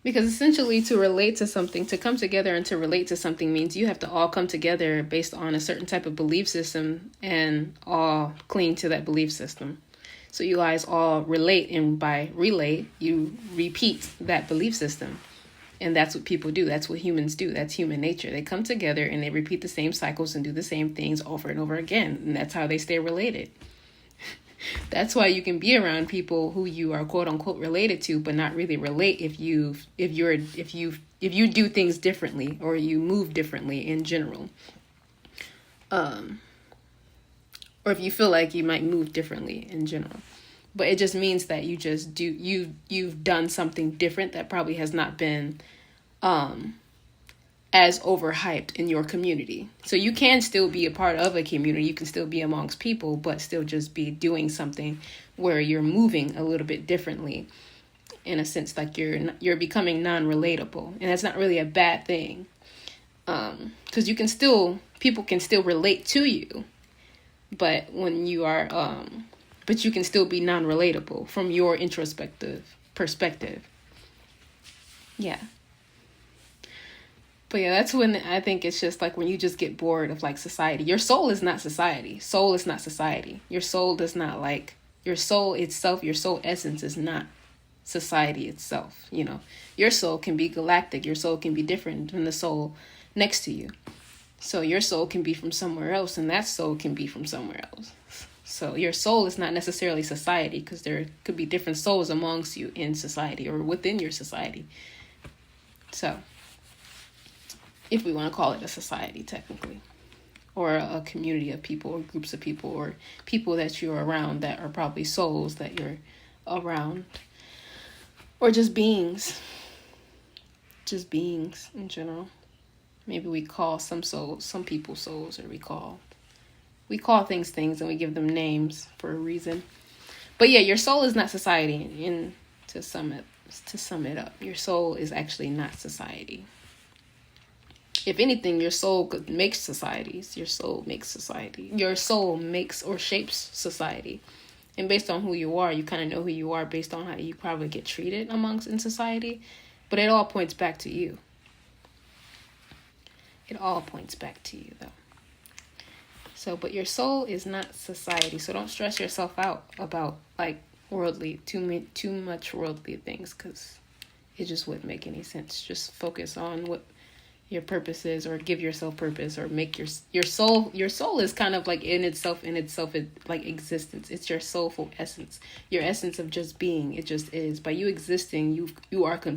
Because essentially, to relate to something, to come together and to relate to something means you have to all come together based on a certain type of belief system and all cling to that belief system. So you guys all relate, and by relate, you repeat that belief system. And that's what people do. That's what humans do. That's human nature. They come together and they repeat the same cycles and do the same things over and over again. And that's how they stay related. That's why you can be around people who you are quote unquote related to, but not really relate if you do things differently or you move differently in general. Or if you feel like you might move differently in general. But it just means that you've done something different that probably has not been as overhyped in your community. So you can still be a part of a community, you can still be amongst people, but still just be doing something where you're moving a little bit differently, in a sense, like you're becoming non-relatable. And that's not really a bad thing, because people can still relate to you, but when you are but you can still be non-relatable from your introspective perspective. Yeah. But yeah, that's when I think it's just like when you just get bored of like society. Your soul is not society. Soul is not society. Your soul does not like, your soul itself, your soul essence is not society itself. You know, your soul can be galactic. Your soul can be different than the soul next to you. So your soul can be from somewhere else, and that soul can be from somewhere else. So your soul is not necessarily society, because there could be different souls amongst you in society or within your society. So if we want to call it a society, technically, or a community of people or groups of people or people that you're around that are probably souls that you're around, or just beings in general. Maybe we call some people souls, or we call things and we give them names for a reason. But yeah, your soul is not society. And to sum it up, your soul is actually not society. If anything, your soul makes societies. Your soul makes society. Your soul makes or shapes society. And based on who you are, you kind of know who you are based on how you probably get treated in society. But it all points back to you. It all points back to you, though. So, but your soul is not society. So don't stress yourself out about like too much worldly things, because it just wouldn't make any sense. Just focus on what your purpose is, or give yourself purpose, or make your soul is kind of like in itself like existence. It's your soulful essence, your essence of just being. It just is. By you existing, you are complete.